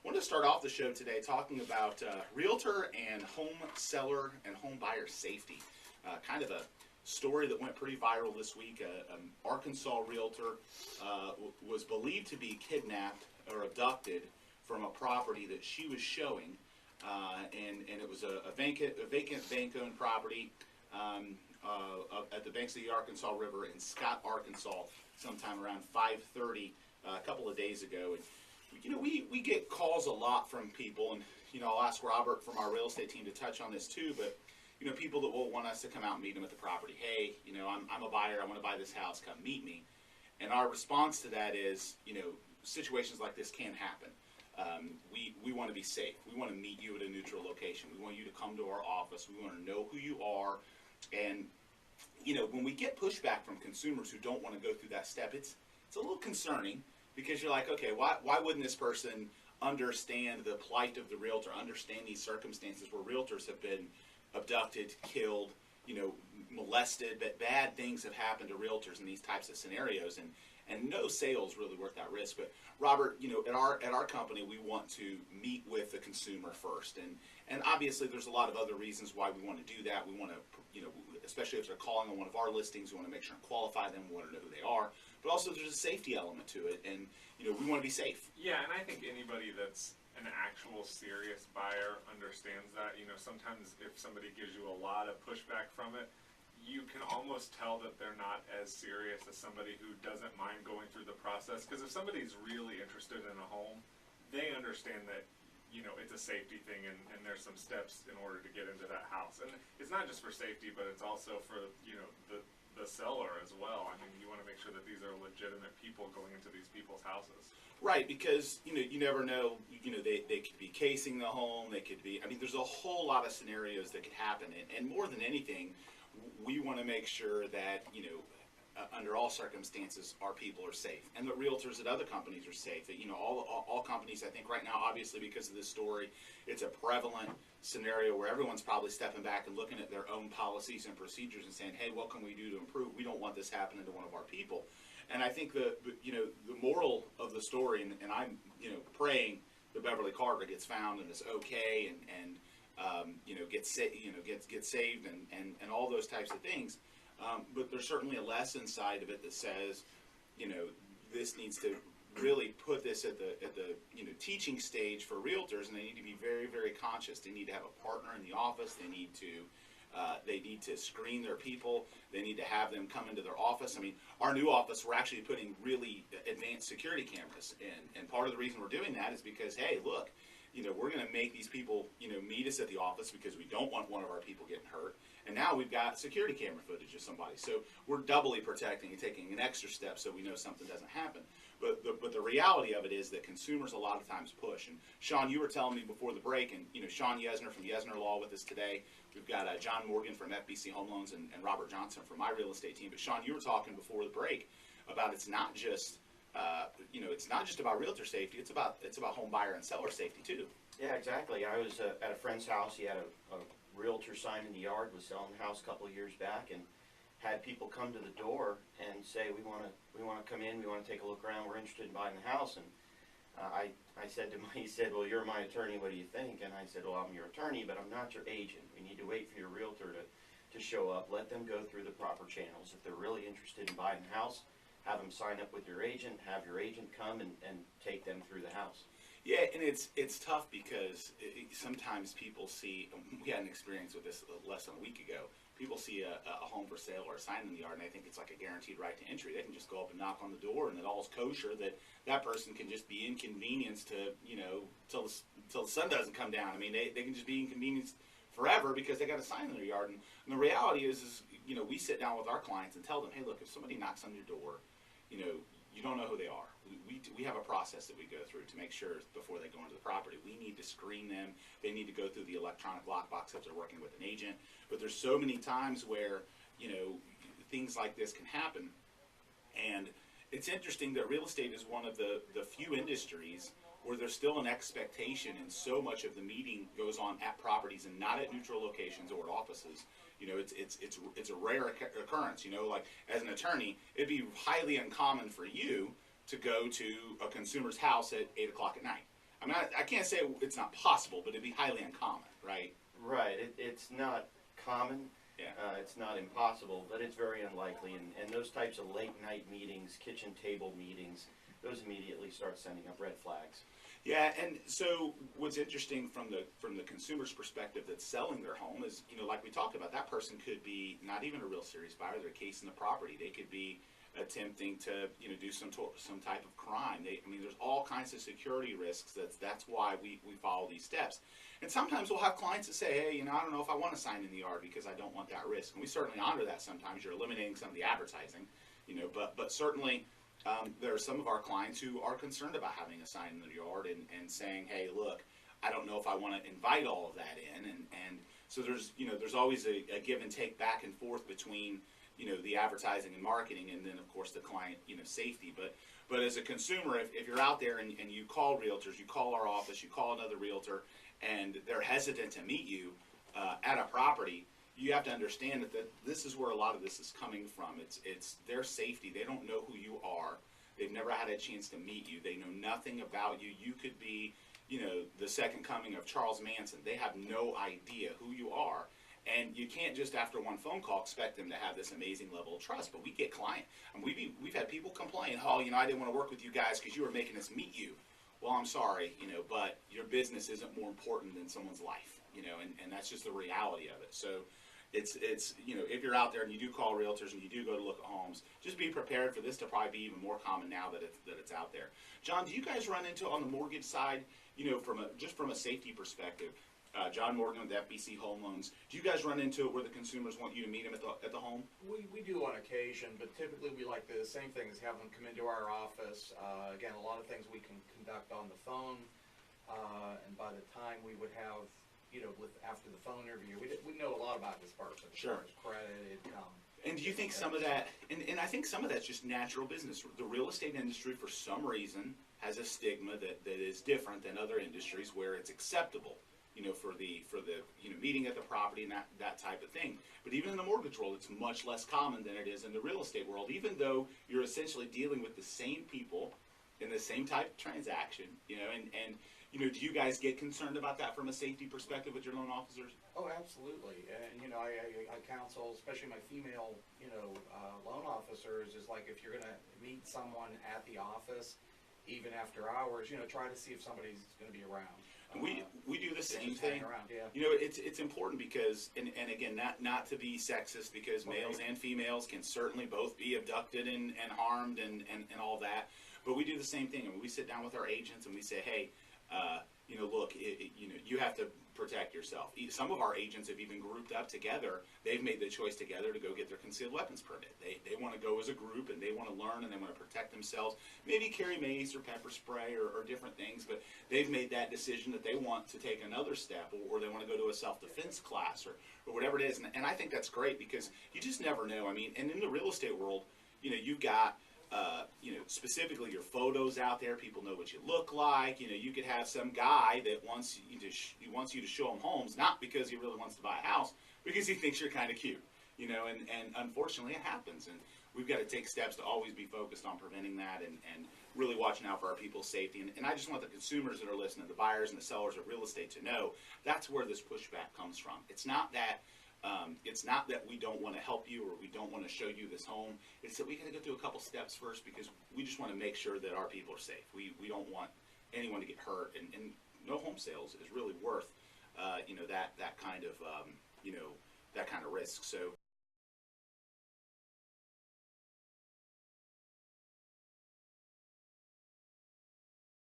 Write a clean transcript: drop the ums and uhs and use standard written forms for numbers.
I wanted to start off the show today talking about realtor and home seller and home buyer safety. Kind of a story that went pretty viral this week. An Arkansas realtor was believed to be kidnapped or abducted from a property that she was showing, and it was a vacant bank-owned property at the banks of the Arkansas River in Scott, Arkansas, sometime around 5:30 a couple of days ago. And we get calls a lot from people, and I'll ask Robert from our real estate team to touch on this too. But people that will want us to come out and meet them at the property. Hey, I'm a buyer. I want to buy this house. Come meet me. And our response to that is, situations like this can happen. We want to be safe. We want to meet you at a neutral location. We want you to come to our office. We want to know who you are. And when we get pushback from consumers who don't want to go through that step, it's a little concerning, because you're like, okay, why wouldn't this person understand the plight of the realtor, understand these circumstances where realtors have been abducted, killed, molested, but bad things have happened to realtors in these types of scenarios, and no sale is really worth that risk. But Robert, at our company, we want to meet with the consumer first, and obviously there's a lot of other reasons why we want to do that. We want to, especially if they're calling on one of our listings, we want to make sure and qualify them. We want to know who they are, but also there's a safety element to it, and we want to be safe. Yeah, and I think anybody that's an actual serious buyer understands that. Sometimes if somebody gives you a lot of pushback from it, you can almost tell that they're not as serious as somebody who doesn't mind going through the process. Because if somebody's really interested in a home, they understand that it's a safety thing, and there's some steps in order to get into that house. And it's not just for safety, but it's also for the seller as well. I mean, you want to make sure that these are legitimate people going into these people's houses. Right, because you never know. They could be casing the home. They could be. I mean, there's a whole lot of scenarios that could happen, and more than anything, we want to make sure that under all circumstances, our people are safe, and the realtors at other companies are safe. That all companies, I think right now, obviously because of this story, it's a prevalent scenario where everyone's probably stepping back and looking at their own policies and procedures and saying, hey, what can we do to improve? We don't want this happening to one of our people. And I think the moral of the story, and I'm praying that Beverly Carter gets found and is okay, and gets saved, and all those types of things. But there's certainly a lesson side of it that says, this needs to really put this at the teaching stage for realtors, and they need to be very, very conscious. They need to have a partner in the office. They need to screen their people. They need to have them come into their office. I mean, our new office, we're actually putting really advanced security cameras in, and part of the reason we're doing that is because, hey, look, we're going to make these people, meet us at the office because we don't want one of our people getting hurt. And now we've got security camera footage of somebody. So we're doubly protecting and taking an extra step so we know something doesn't happen. But the reality of it is that consumers a lot of times push. And Shawn, you were telling me before the break, and Shawn Yesner from Yesner Law with us today. We've got John Morgan from FBC Home Loans and Robert Johnson from my real estate team. But Shawn, you were talking before the break about it's not just about realtor safety. It's about home buyer and seller safety too. Yeah, exactly. I was at a friend's house. He had a realtor sign in the yard, was selling the house a couple of years back, and had people come to the door and say, we want to come in, we want to take a look around, we're interested in buying the house. And I said to him, he said, well, you're my attorney, what do you think? And I said, well, I'm your attorney, but I'm not your agent. We need to wait for your realtor to show up, let them go through the proper channels. If they're really interested in buying the house, have them sign up with your agent, have your agent come and take them through the house. Yeah, and it's tough because sometimes people see, we had an experience with this less than a week ago, people see a home for sale or a sign in the yard, and they think it's like a guaranteed right to entry. They can just go up and knock on the door, and it all's kosher, that person can just be inconvenienced to, till the sun doesn't come down. I mean, they can just be inconvenienced forever because they got a sign in their yard. And the reality is we sit down with our clients and tell them, hey, look, if somebody knocks on your door, you don't know who they are. We have a process that we go through to make sure before they go into the property. We need to screen them. They need to go through the electronic lockbox if they're working with an agent. But there's so many times where, things like this can happen. And it's interesting that real estate is one of the few industries where there's still an expectation, and so much of the meeting goes on at properties and not at neutral locations or at offices. It's a rare occurrence. Like as an attorney, it'd be highly uncommon for you to go to a consumer's house at 8 o'clock at night. I mean, I can't say it's not possible, but it'd be highly uncommon, right? Right, it's not common, Yeah. it's not impossible, but it's very unlikely, and those types of late night meetings, kitchen table meetings, those immediately start sending up red flags. Yeah, and so what's interesting from the consumer's perspective that's selling their home is, like we talked about, that person could be not even a real serious buyer. They're casing the property. They could be attempting to, do some type of crime. I mean, there's all kinds of security risks. That's why we follow these steps. And sometimes we'll have clients that say, hey, I don't know if I want to sign in the yard because I don't want that risk. And we certainly honor that sometimes. You're eliminating some of the advertising, but certainly. There are some of our clients who are concerned about having a sign in the yard and saying, hey, look, I don't know if I want to invite all of that in. And so there's always a give and take back and forth between, the advertising and marketing and then, of course, the client, safety. But as a consumer, if you're out there and you call realtors, you call our office, you call another realtor, and they're hesitant to meet you at a property, you have to understand that this is where a lot of this is coming from. It's their safety. They don't know who you are. They've never had a chance to meet you. They know nothing about you. You could be, the second coming of Charles Manson. They have no idea who you are. And you can't just after one phone call expect them to have this amazing level of trust. But we get and we've had people complain, oh, I didn't want to work with you guys because you were making us meet you. Well, I'm sorry, but your business isn't more important than someone's life, and that's just the reality of it. So it's if you're out there and you do call realtors and you do go to look at homes, just be prepared for this to probably be even more common now that it's out there. John, do you guys run into on the mortgage side, from a safety perspective? John Morgan with FBC Home Loans. Do you guys run into it where the consumers want you to meet them at the home? We do on occasion, but typically we like the same thing as have them come into our office. Again, a lot of things we can conduct on the phone, and by the time we would have, after the phone interview, we know a lot about this person as Sure. far as credit, income. And do you think some of that, and I think some of that's just natural business. The real estate industry, for some reason, has a stigma that is different than other industries where it's acceptable, for the meeting at the property and that type of thing. But even in the mortgage world, it's much less common than it is in the real estate world, even though you're essentially dealing with the same people in the same type of transaction, and do you guys get concerned about that from a safety perspective with your loan officers? Oh, absolutely. And, I counsel, especially my female, loan officers, is like if you're going to meet someone at the office, even after hours, try to see if somebody's going to be around. We do the same just thing. hang around, yeah. It's important because, and again, not to be sexist, because males and females can certainly both be abducted and harmed and all that. But we do the same thing. I mean, we sit down with our agents and we say, hey, look, you have to protect yourself. Some of our agents have even grouped up together. They've made the choice together to go get their concealed weapons permit. They want to go as a group and they want to learn and they want to protect themselves. Maybe carry mace or pepper spray or different things, but they've made that decision that they want to take another step or they want to go to a self-defense class or whatever it is. And I think that's great because you just never know. I mean, and in the real estate world, you've got specifically your photos out there. People know what you look like. You could have some guy that wants you to show him homes, not because he really wants to buy a house, because he thinks you're kind of cute. And unfortunately it happens. And we've got to take steps to always be focused on preventing that and really watching out for our people's safety. And I just want the consumers that are listening, the buyers and the sellers of real estate, to know that's where this pushback comes from. It's not that we don't want to help you or we don't want to show you this home. It's that we got to go through a couple steps first because we just want to make sure that our people are safe. We don't want anyone to get hurt, and no home sales is really worth that kind of that kind of risk. So